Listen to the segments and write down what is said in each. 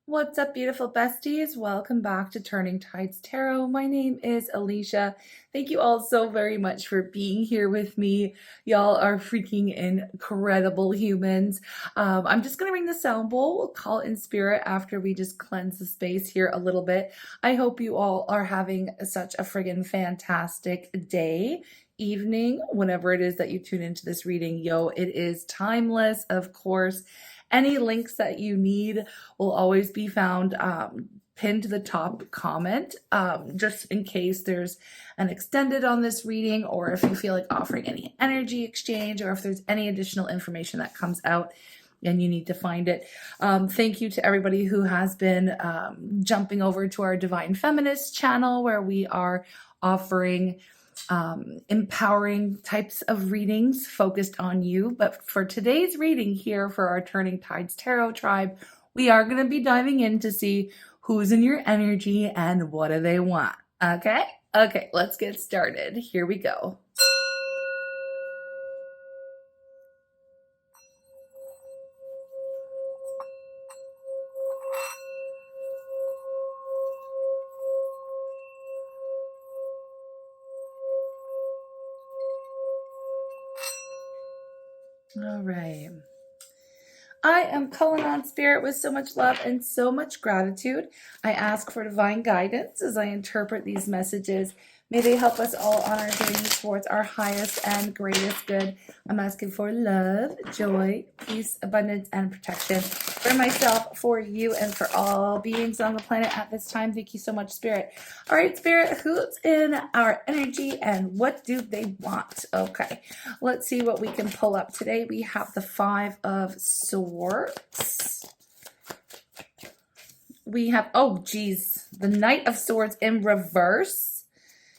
What's up, beautiful besties? Welcome back to Turning Tides Tarot. My name is Alicia. Thank you all so very much for being here with me. Y'all are freaking incredible humans. I'm just going to ring the sound bowl. We'll call in spirit after we just cleanse the space here a little bit. I hope you all are having such a friggin' fantastic day, evening, whenever it is that you tune into this reading. Yo, it is timeless, of course. Any links that you need will always be found pinned to the top comment, just in case there's an extended on this reading, or if you feel like offering any energy exchange, or if there's any additional information that comes out and you need to find it. Thank you to everybody who has been jumping over to our Divine Feminist channel, where we are offering empowering types of readings focused on you. But for today's reading here for our Turning Tides Tarot tribe, we are going to be diving in to see who's in your energy and what do they want. Okay, let's get started. Here we go. All right. I am calling on spirit with so much love and so much gratitude. I ask for divine guidance as I interpret these messages. May they help us all on our journey towards our highest and greatest good. I'm asking for love, joy, peace, abundance, and protection for myself, for you, and for all beings on the planet at this time. Thank you so much, Spirit. All right, Spirit, who's in our energy and what do they want? Okay, let's see what we can pull up today. We have the Five of Swords. We have, oh geez, the Knight of Swords in reverse.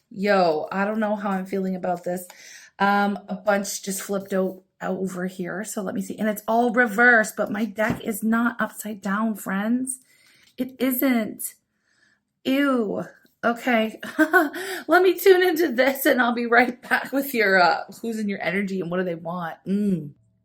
Yo, I don't know how I'm feeling about this. A bunch just flipped over here. So let me see. And it's all reversed, but my deck is not upside down, friends. It isn't. Ew. Okay. Let me tune into this and I'll be right back with your who's in your energy and what do they want.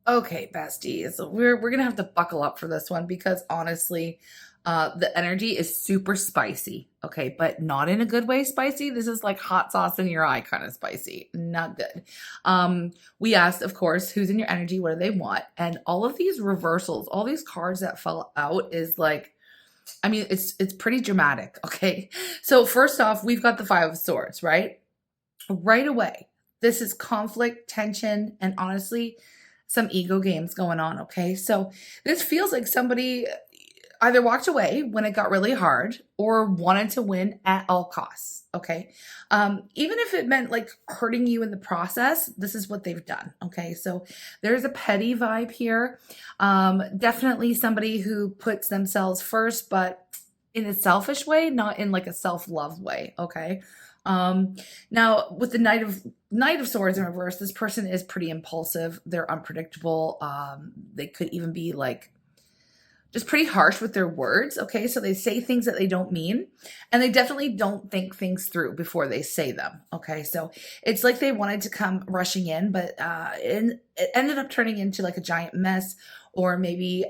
Okay, besties. So we're gonna have to buckle up for this one because honestly, the energy is super spicy, okay, but not in a good way spicy. This is like hot sauce in your eye kind of spicy. Not good. We asked, of course, who's in your energy, what do they want? And all of these reversals, all these cards that fell out is like, I mean, it's pretty dramatic, okay? So first off, we've got the Five of Swords, right? Right away. This is conflict, tension, and honestly, some ego games going on, okay? So this feels like somebody either walked away when it got really hard or wanted to win at all costs, okay? Even if it meant like hurting you in the process, this is what they've done, okay? So there's a petty vibe here. Definitely somebody who puts themselves first, but in a selfish way, not in like a self-love way, okay? Now with the Knight of Swords in reverse, this person is pretty impulsive. They're unpredictable. They could even be like just pretty harsh with their words, okay? So they say things that they don't mean, and they definitely don't think things through before they say them, okay? So it's like they wanted to come rushing in, but it ended up turning into like a giant mess, or maybe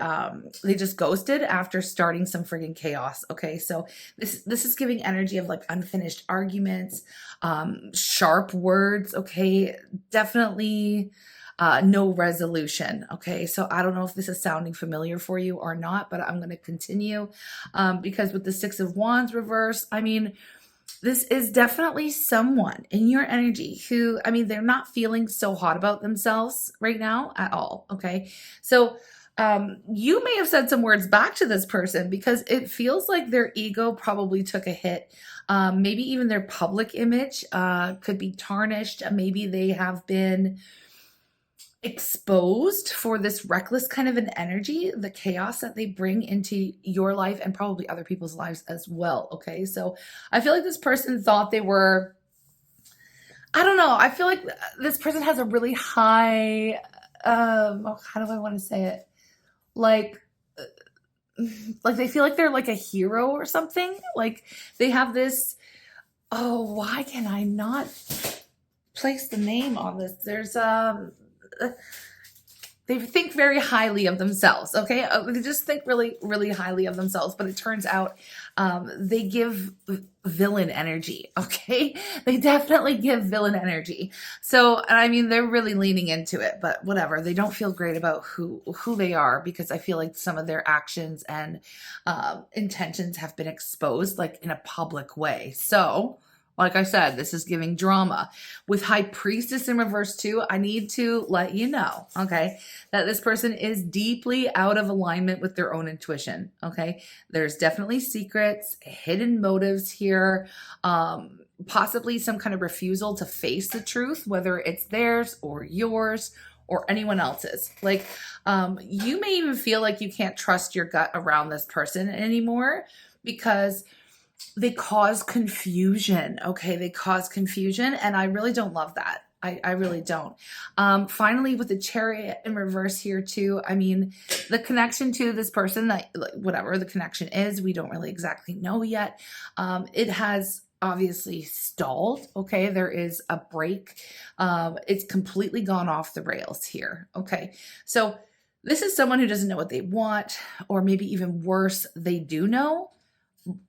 they just ghosted after starting some friggin' chaos, okay? So this is giving energy of like unfinished arguments, sharp words, okay? Definitely no resolution. Okay, so I don't know if this is sounding familiar for you or not, but I'm going to continue because with the Six of Wands reverse, I mean, this is definitely someone in your energy who, I mean, they're not feeling so hot about themselves right now at all. Okay, so you may have said some words back to this person because it feels like their ego probably took a hit. Maybe even their public image could be tarnished. Maybe they have been exposed for this reckless kind of an energy, the chaos that they bring into your life and probably other people's lives as well. Okay, so I feel like this person thought they were, I don't know, I feel like this person has a really high how do I want to say it, like they feel like they're like a hero or something. Like they have this, oh, why can I not place the name on this? There's they think very highly of themselves. Okay. They just think really, really highly of themselves, but it turns out, they give villain energy. Okay. They definitely give villain energy. So, I mean, they're really leaning into it, but whatever. They don't feel great about who they are, because I feel like some of their actions and, intentions have been exposed like in a public way. So, like I said, this is giving drama. With High Priestess in reverse too, I need to let you know, okay, that this person is deeply out of alignment with their own intuition, okay? There's definitely secrets, hidden motives here, possibly some kind of refusal to face the truth, whether it's theirs or yours or anyone else's. Like, you may even feel like you can't trust your gut around this person anymore because they cause confusion. Okay. They cause confusion. And I really don't love that. I really don't. Finally, with the Chariot in reverse here too, I mean, the connection to this person, that whatever the connection is, we don't really exactly know yet. It has obviously stalled. Okay. There is a break. It's completely gone off the rails here. Okay. So this is someone who doesn't know what they want, or maybe even worse, they do know,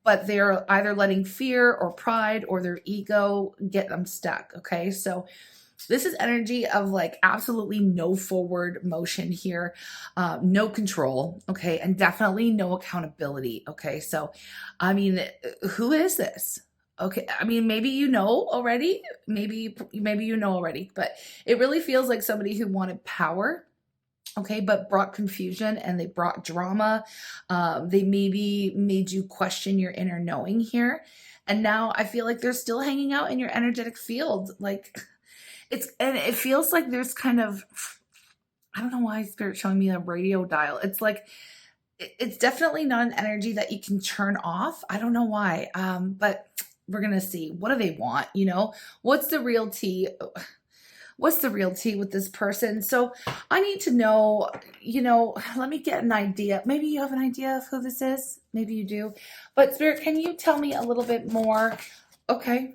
but they're either letting fear or pride or their ego get them stuck. Okay. So this is energy of like absolutely no forward motion here, no control. Okay. And definitely no accountability. Okay. So, I mean, who is this? Okay. I mean, maybe you know already, maybe you know already, but it really feels like somebody who wanted power. Okay, but brought confusion and they brought drama. They maybe made you question your inner knowing here. And now I feel like they're still hanging out in your energetic field. Like and it feels like there's kind of, I don't know why Spirit's showing me a radio dial. It's like, it's definitely not an energy that you can turn off. I don't know why. But we're going to see. What do they want? You know, what's the real tea? What's the real tea with this person? So I need to know, let me get an idea. Maybe you have an idea of who this is. Maybe you do. But Spirit, can you tell me a little bit more? Okay.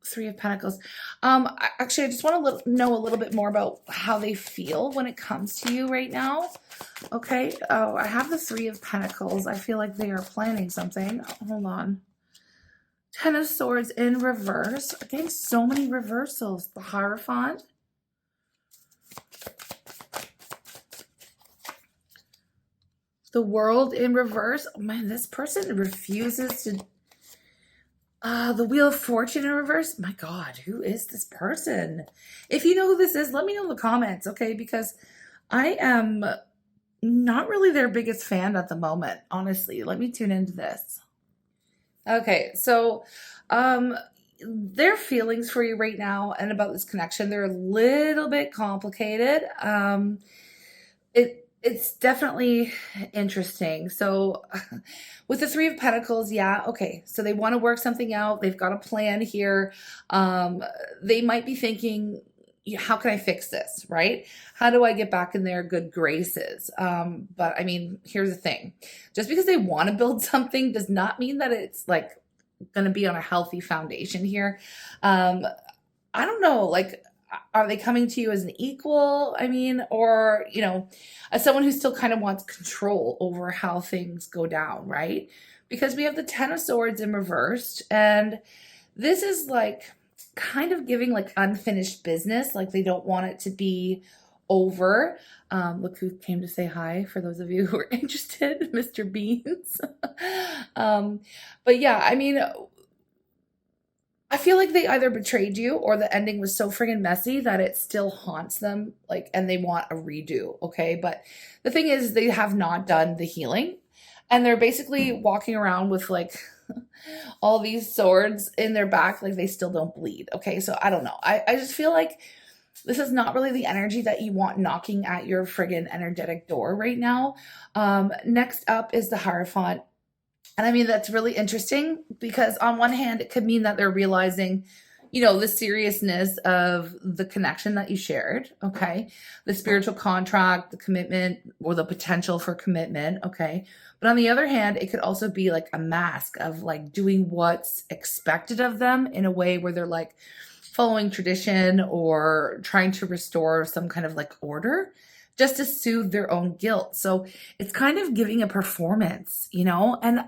Three of Pentacles. Actually, I just want to know a little bit more about how they feel when it comes to you right now. Okay. Oh, I have the Three of Pentacles. I feel like they are planning something. Hold on. Ten of Swords in reverse. Again, so many reversals. The Hierophant. The World in reverse. Oh man, this person refuses to... the Wheel of Fortune in reverse. My God, who is this person? If you know who this is, let me know in the comments, okay? Because I am not really their biggest fan at the moment, honestly. Let me tune into this. Okay, so their feelings for you right now and about this connection, they're a little bit complicated. It's definitely interesting. So with the Three of Pentacles, yeah, okay. So they want to work something out. They've got a plan here. They might be thinking, how can I fix this, right? How do I get back in their good graces? But I mean, here's the thing. Just because they want to build something does not mean that it's like going to be on a healthy foundation here. I don't know, like, are they coming to you as an equal? I mean, or, as someone who still kind of wants control over how things go down, right? Because we have the Ten of Swords in reversed, and this is like kind of giving like unfinished business, like they don't want it to be over. Look who came to say hi, for those of you who are interested, Mr. Beans. But yeah, I mean, I feel like they either betrayed you or the ending was so friggin' messy that it still haunts them, like, and they want a redo, okay? But the thing is, they have not done the healing, and they're basically walking around with like all these swords in their back, like they still don't bleed, okay? So I don't know. I just feel like this is not really the energy that you want knocking at your friggin' energetic door right now. Next up is the Hierophant. And I mean, that's really interesting because on one hand, it could mean that they're realizing, the seriousness of the connection that you shared, okay? The spiritual contract, the commitment, or the potential for commitment, okay? But on the other hand, it could also be like a mask of like doing what's expected of them in a way where they're like following tradition or trying to restore some kind of like order just to soothe their own guilt. So it's kind of giving a performance, you know? And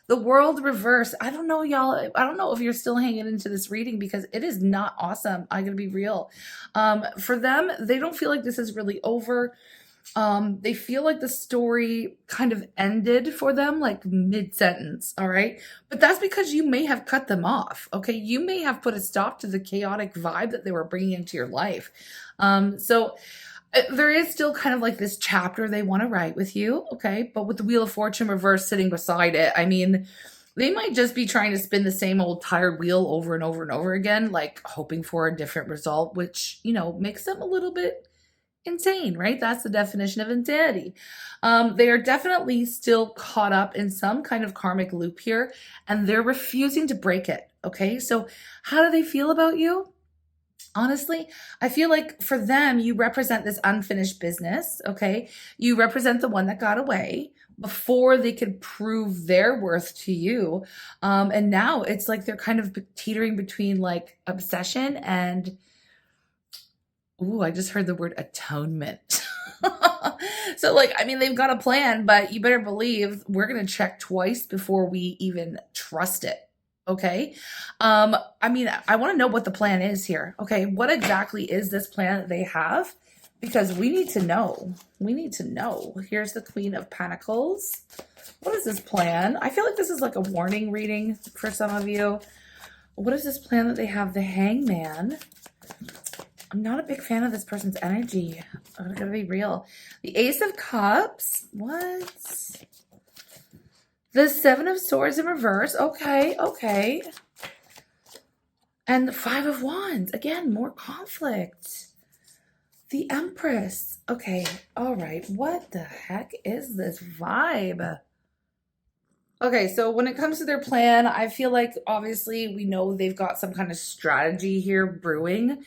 the world reverse. I don't know, y'all. I don't know if you're still hanging into this reading because it is not awesome. I'm going to be real. For them, they don't feel like this is really over. They feel like the story kind of ended for them, like mid-sentence, all right? But that's because you may have cut them off, okay? You may have put a stop to the chaotic vibe that they were bringing into your life. So there is still kind of like this chapter they want to write with you, okay? But with the Wheel of Fortune reverse sitting beside it, I mean, they might just be trying to spin the same old tired wheel over and over and over again, like hoping for a different result, which, you know, makes them a little bit insane, right? That's the definition of insanity. They are definitely still caught up in some kind of karmic loop here, and they're refusing to break it, okay? So how do they feel about you? Honestly, I feel like for them, you represent this unfinished business, okay? You represent the one that got away before they could prove their worth to you. And now it's like they're kind of teetering between like obsession and, ooh, I just heard the word atonement. So like, I mean, they've got a plan, but you better believe we're going to check twice before we even trust it. Okay. I mean, I want to know what the plan is here. Okay. What exactly is this plan that they have? Because we need to know. We need to know. Here's the Queen of Pentacles. What is this plan? I feel like this is like a warning reading for some of you. What is this plan that they have? The Hangman. I'm not a big fan of this person's energy. I'm gonna be real. The Ace of Cups. What? The Seven of Swords in reverse. Okay, okay. And the Five of Wands. Again, more conflict. The Empress. Okay, all right. What the heck is this vibe? Okay, so when it comes to their plan, I feel like obviously we know they've got some kind of strategy here brewing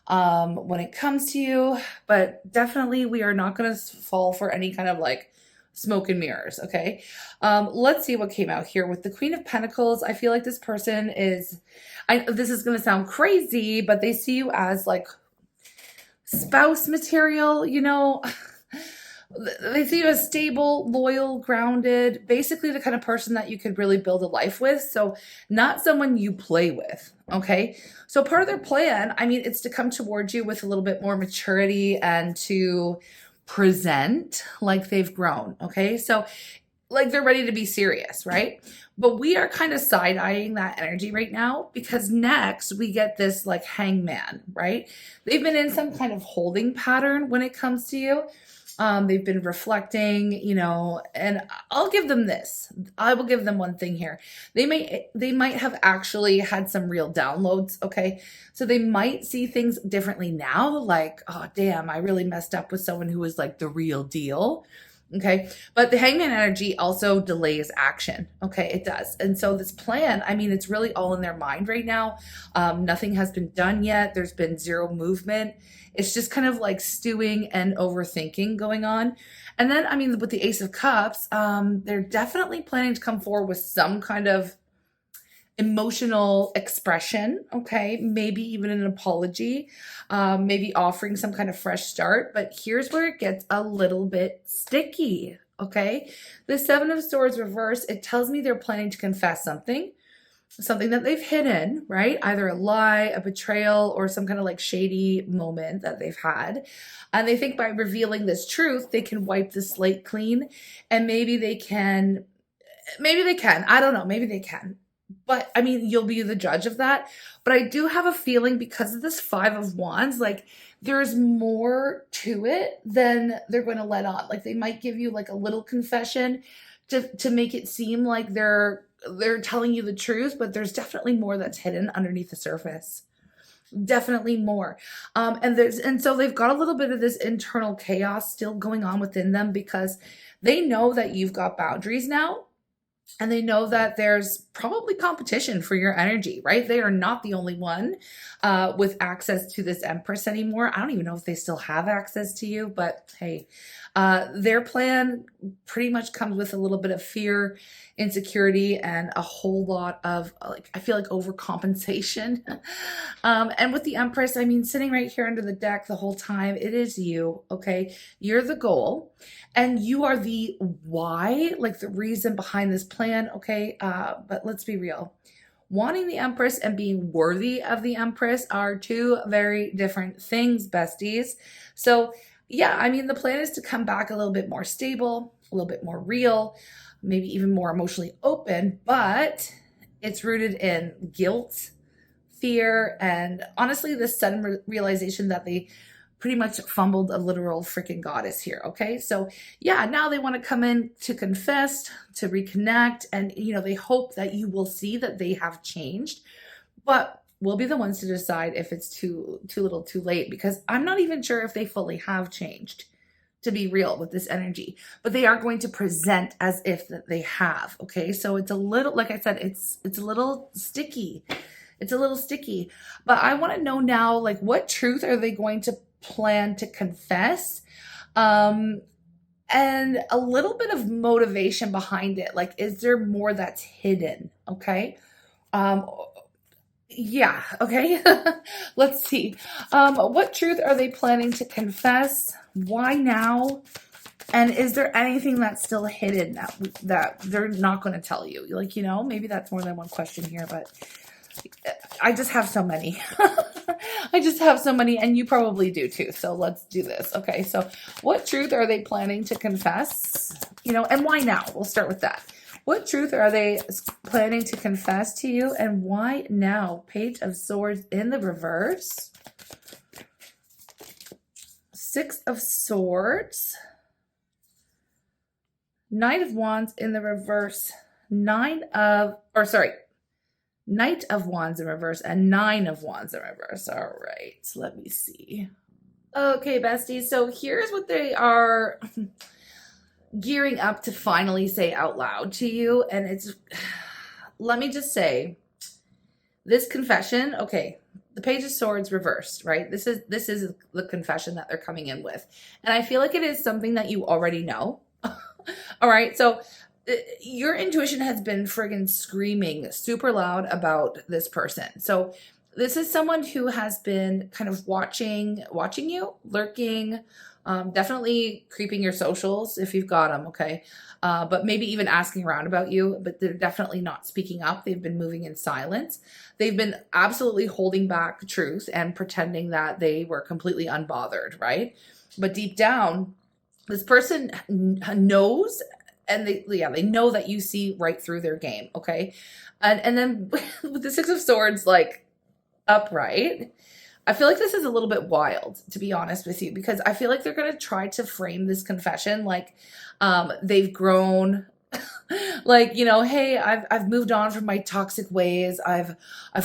when it comes to you, but definitely we are not going to fall for any kind of like smoke and mirrors, okay? Let's see what came out here with the Queen of Pentacles. I feel like this person is, this is going to sound crazy, but they see you as like spouse material, you know? They see you as stable, loyal, grounded, basically the kind of person that you could really build a life with. So not someone you play with, okay? So part of their plan, I mean, it's to come towards you with a little bit more maturity and to present like they've grown, okay? So like they're ready to be serious, right? But we are kind of side-eyeing that energy right now because next we get this like Hangman, right? They've been in some kind of holding pattern when it comes to you. They've been reflecting, you know, and I'll give them this. I will give them one thing here. They might have actually had some real downloads, okay? So they might see things differently now, like, oh, damn, I really messed up with someone who was like the real deal, okay? But the Hangman energy also delays action, okay? It does. And so this plan, I mean, it's really all in their mind right now. Nothing has been done yet. There's been zero movement. It's just kind of like stewing and overthinking going on. And then, I mean, with the Ace of Cups, they're definitely planning to come forward with some kind of emotional expression, okay? Maybe even an apology, maybe offering some kind of fresh start. But here's where it gets a little bit sticky, okay? The Seven of Swords reverse, it tells me they're planning to confess something that they've hidden, right? Either a lie, a betrayal, or some kind of like shady moment that they've had. And they think by revealing this truth, they can wipe the slate clean. And maybe they can, I don't know, maybe they can. But I mean, you'll be the judge of that. But I do have a feeling because of this Five of Wands, like there's more to it than they're going to let on. Like they might give you like a little confession to make it seem like they're telling you the truth, but there's definitely more that's hidden underneath the surface. Definitely more. And so they've got a little bit of this internal chaos still going on within them because they know that you've got boundaries now. And they know that there's probably competition for your energy, right? They are not the only one with access to this Empress anymore. I don't even know if they still have access to you, but hey, their plan pretty much comes with a little bit of fear, insecurity, and a whole lot of like, I feel like overcompensation. And with the Empress, I mean, sitting right here under the deck the whole time, it is you, okay? You're the goal and you are the why, like the reason behind this plan, okay? But let's be real. Wanting the Empress and being worthy of the Empress are two very different things, besties. So, yeah, I mean, the plan is to come back a little bit more stable, a little bit more real, maybe even more emotionally open, but it's rooted in guilt, fear, and honestly, the sudden realization that they pretty much fumbled a literal freaking goddess here. Okay. So, yeah, now they want to come in to confess, to reconnect, and, they hope that you will see that they have changed, but we'll be the ones to decide if it's too little too late, because I'm not even sure if they fully have changed, to be real with this energy, but they are going to present as if that they have. Okay. So it's a little, like I said, it's a little sticky. It's a little sticky, but I want to know now, like, what truth are they going to plan to confess? And a little bit of motivation behind it. Like, is there more that's hidden? Okay. Um, yeah. Okay. Let's see. What truth are they planning to confess? Why now? And is there anything that's still hidden that they're not going to tell you? Like, maybe that's more than one question here, but I just have so many. I just have so many, and you probably do too. So let's do this. Okay. So what truth are they planning to confess? And why now? We'll start with that. What truth are they planning to confess to you, and why now? Page of Swords in the reverse. Six of Swords. Knight of Wands in the reverse. Knight of Wands in reverse and Nine of Wands in reverse. All right, let me see. Okay, besties. So here's what they are gearing up to finally say out loud to you. And let me just say, this confession, okay, the Page of Swords reversed, right? This is the confession that they're coming in with. And I feel like it is something that you already know. All right, so your intuition has been friggin' screaming super loud about this person. So this is someone who has been kind of watching you, lurking, definitely creeping your socials if you've got them, okay? But maybe even asking around about you, but they're definitely not speaking up. They've been moving in silence. They've been absolutely holding back truth and pretending that they were completely unbothered, right? But deep down, this person knows, and they know that you see right through their game, okay? And then with the Six of Swords, like, upright, I feel like this is a little bit wild, to be honest with you, because I feel like they're going to try to frame this confession like they've grown, like, hey, I've moved on from my toxic ways. I've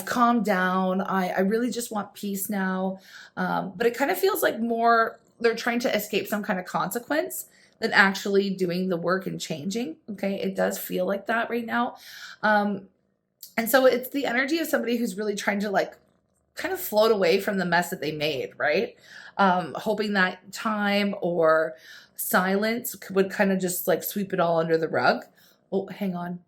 calmed down. I really just want peace now. But it kind of feels like more they're trying to escape some kind of consequence than actually doing the work and changing. Okay, it does feel like that right now. And so it's the energy of somebody who's really trying to, like, kind of float away from the mess that they made, right? Hoping that time or silence would kind of just like sweep it all under the rug. Oh, hang on.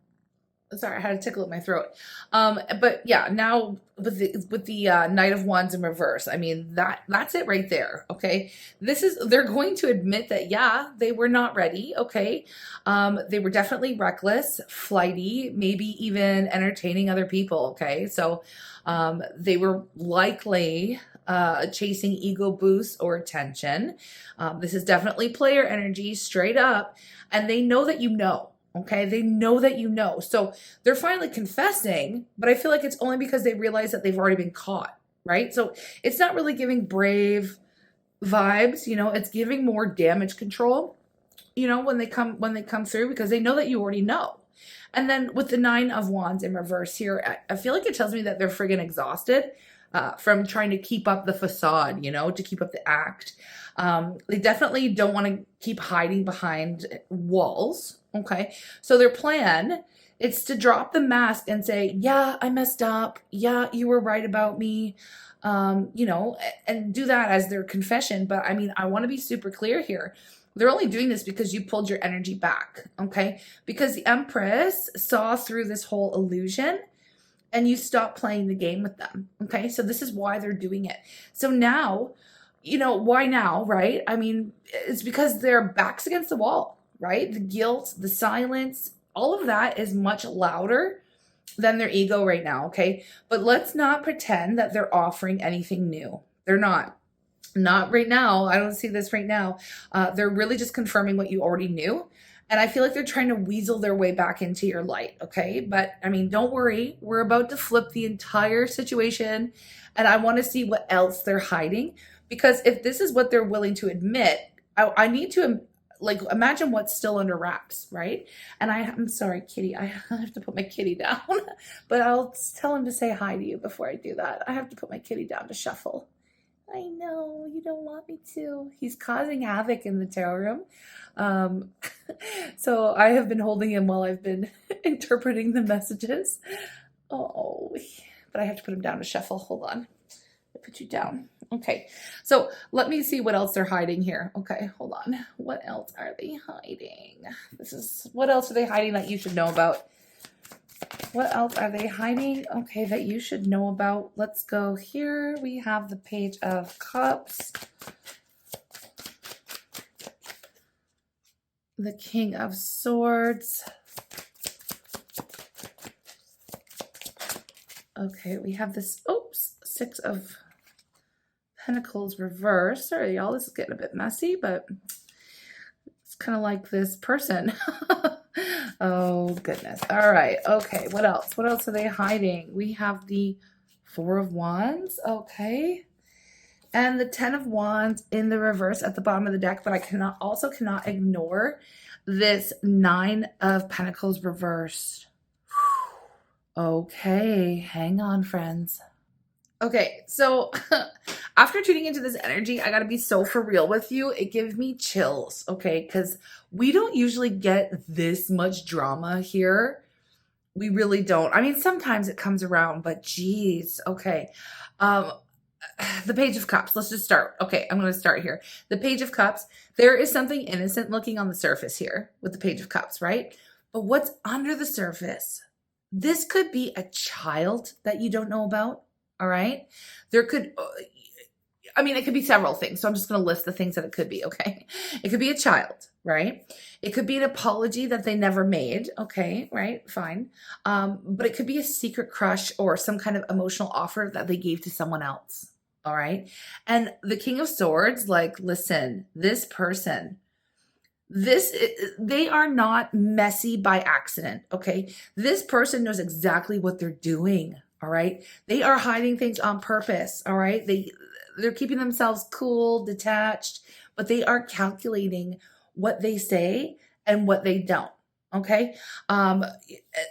Sorry, I had a tickle in my throat. But yeah, now with the Knight of Wands in reverse, I mean, that's it right there. Okay. They're going to admit that, yeah, they were not ready. Okay. They were definitely reckless, flighty, maybe even entertaining other people. Okay. So, they were likely, chasing ego boosts or attention. This is definitely player energy straight up. And they know that okay, they know that So they're finally confessing, but I feel like it's only because they realize that they've already been caught, right? So it's not really giving brave vibes, it's giving more damage control, when they come through, because they know that you already know. And then with the Nine of Wands in reverse here, I feel like it tells me that they're friggin' exhausted from trying to keep up the facade, to keep up the act. They definitely don't want to keep hiding behind walls. Okay. So their plan is to drop the mask and say, yeah, I messed up. Yeah, you were right about me. And do that as their confession. But I mean, I want to be super clear here. They're only doing this because you pulled your energy back, okay? Because the Empress saw through this whole illusion and you stopped playing the game with them, okay? So this is why they're doing it. So now, why now, right? I mean, it's because their backs against the wall, right? The guilt, the silence, all of that is much louder than their ego right now, okay? But let's not pretend that they're offering anything new. They're not. Not right now. I don't see this right now. They're really just confirming what you already knew. And I feel like they're trying to weasel their way back into your light, okay? But I mean, don't worry. We're about to flip the entire situation. And I want to see what else they're hiding. Because if this is what they're willing to admit, I need to like imagine what's still under wraps, right? And I'm sorry, kitty. I have to put my kitty down. But I'll tell him to say hi to you before I do that. I have to put my kitty down to shuffle. I know you don't want me to. He's causing havoc in the tarot room. So I have been holding him while I've been interpreting the messages. Oh, but I have to put him down to shuffle. Hold on. I put you down. Okay. So let me see what else they're hiding here. Okay, hold on. What else are they hiding? What else are they hiding that you should know about? What else are they hiding? Okay, that you should know about. Let's go here. We have the Page of Cups. The King of Swords. Okay, we have this, Six of Pentacles reversed. Sorry, y'all, this is getting a bit messy, but it's kind of like this person. Oh, goodness. All right. Okay. What else? What else are they hiding? We have the Four of Wands. Okay. And the Ten of Wands in the reverse at the bottom of the deck. But I cannot ignore this Nine of Pentacles reversed. Okay. Hang on, friends. Okay, so after tuning into this energy, I gotta be so for real with you. It gives me chills, okay? Because we don't usually get this much drama here. We really don't. I mean, sometimes it comes around, but geez, okay. The Page of Cups. Let's just start. Okay, I'm going to start here. The Page of Cups. There is something innocent looking on the surface here with the Page of Cups, right? But what's under the surface? This could be a child that you don't know about. All right. There could, it could be several things. So I'm just going to list the things that it could be. Okay. It could be a child, right? It could be an apology that they never made. Okay. Right. Fine. But it could be a secret crush or some kind of emotional offer that they gave to someone else. All right. And the King of Swords, like, listen, this person, they are not messy by accident. Okay. This person knows exactly what they're doing. All right. They are hiding things on purpose. All right. They're keeping themselves cool, detached, but they are calculating what they say and what they don't. Okay.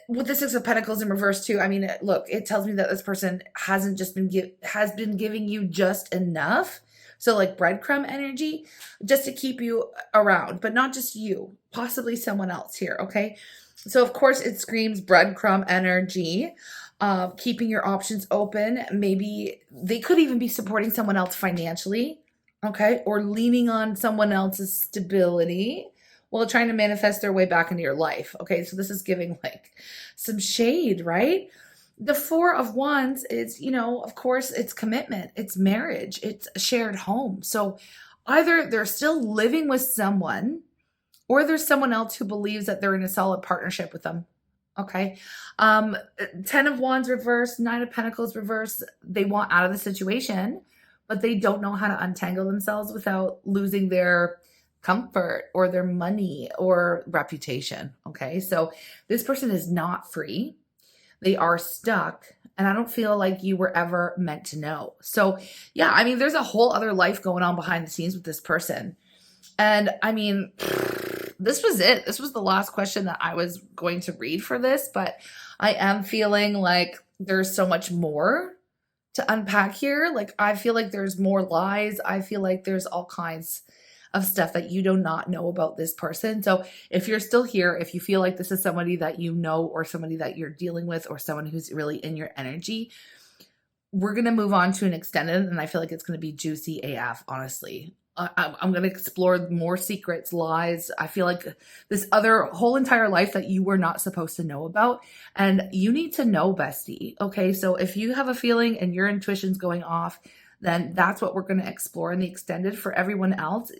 With the Six of Pentacles in reverse too. I mean, look, it tells me that this person has been giving you just enough. So like breadcrumb energy just to keep you around, but not just you, possibly someone else here. Okay. So of course it screams breadcrumb energy. Keeping your options open. Maybe they could even be supporting someone else financially, okay? Or leaning on someone else's stability while trying to manifest their way back into your life, okay? So this is giving like some shade, right? The Four of Wands is, of course, it's commitment, it's marriage, it's a shared home. So either they're still living with someone or there's someone else who believes that they're in a solid partnership with them. Okay. 10 of Wands reverse, 9 of Pentacles reverse. They want out of the situation, but they don't know how to untangle themselves without losing their comfort or their money or reputation. Okay. So this person is not free. They are stuck. And I don't feel like you were ever meant to know. So yeah, I mean, there's a whole other life going on behind the scenes with this person. And I mean, this was it. This was the last question that I was going to read for this, but I am feeling like there's so much more to unpack here. Like, I feel like there's more lies. I feel like there's all kinds of stuff that you do not know about this person. So if you're still here, if you feel like this is somebody that you know or somebody that you're dealing with or someone who's really in your energy, we're going to move on to an extended, and I feel like it's going to be juicy AF, honestly. I'm going to explore more secrets, lies. I feel like this other whole entire life that you were not supposed to know about. And you need to know, bestie. Okay. So if you have a feeling and your intuition's going off, then that's what we're going to explore in the extended. For everyone else,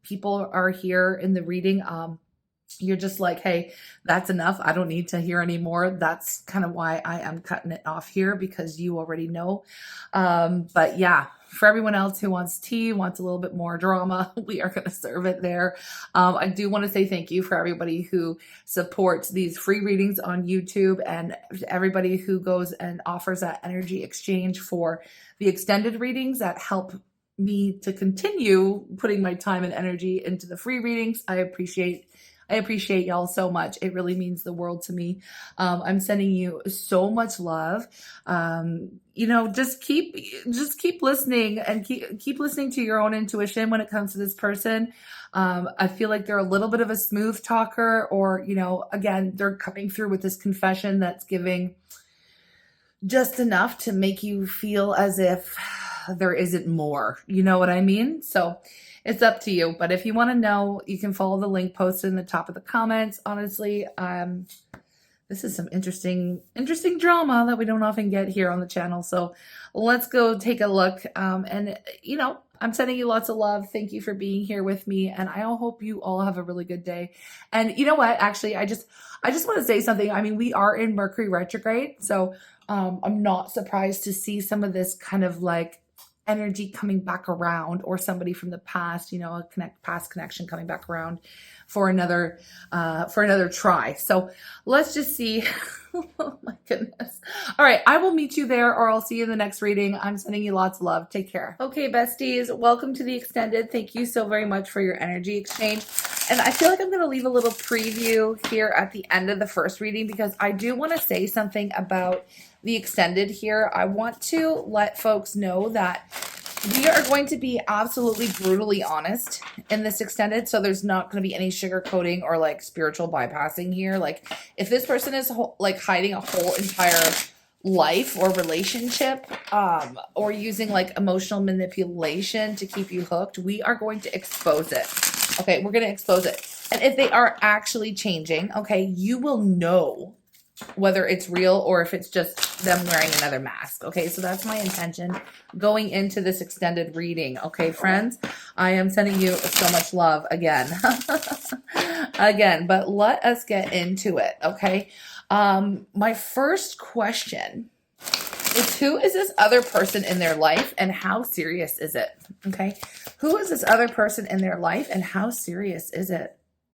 people are here in the reading. You're just like, hey, that's enough. I don't need to hear anymore. That's kind of why I am cutting it off here, because you already know. But yeah, for everyone else who wants tea, wants a little bit more drama, we are going to serve it there. I do want to say thank you for everybody who supports these free readings on YouTube, and everybody who goes and offers that energy exchange for the extended readings that help me to continue putting my time and energy into the free readings. I appreciate y'all so much. It really means the world to me. I'm sending you so much love. Just keep listening, and keep listening to your own intuition when it comes to this person. I feel like they're a little bit of a smooth talker, or, again, they're coming through with this confession that's giving just enough to make you feel as if there isn't more. You know what I mean? So it's up to you. But if you want to know, you can follow the link posted in the top of the comments. Honestly, this is some interesting drama that we don't often get here on the channel. So let's go take a look. I'm sending you lots of love. Thank you for being here with me. And I hope you all have a really good day. And you know what? Actually, I just want to say something. I mean, we are in Mercury retrograde. So I'm not surprised to see some of this kind of like energy coming back around, or somebody from the past, a past connection coming back around for another try. So let's just see. Oh my goodness. All right. I will meet you there, or I'll see you in the next reading. I'm sending you lots of love. Take care. Okay, besties, welcome to the extended. Thank you so very much for your energy exchange. And I feel like I'm going to leave a little preview here at the end of the first reading, because I do want to say something about the extended here. I want to let folks know that we are going to be absolutely brutally honest in this extended. So there's not going to be any sugarcoating or like spiritual bypassing here. Like if this person is like hiding a whole entire life or relationship, or using like emotional manipulation to keep you hooked, we are going to expose it. Okay, we're going to expose it. And if they are actually changing, okay, you will know whether it's real or if it's just them wearing another mask. Okay, so that's my intention going into this extended reading. Okay, friends, I am sending you so much love again. But let us get into it. Okay, my first question is, who is this other person in their life, and how serious is it? Okay, who is this other person in their life, and how serious is it?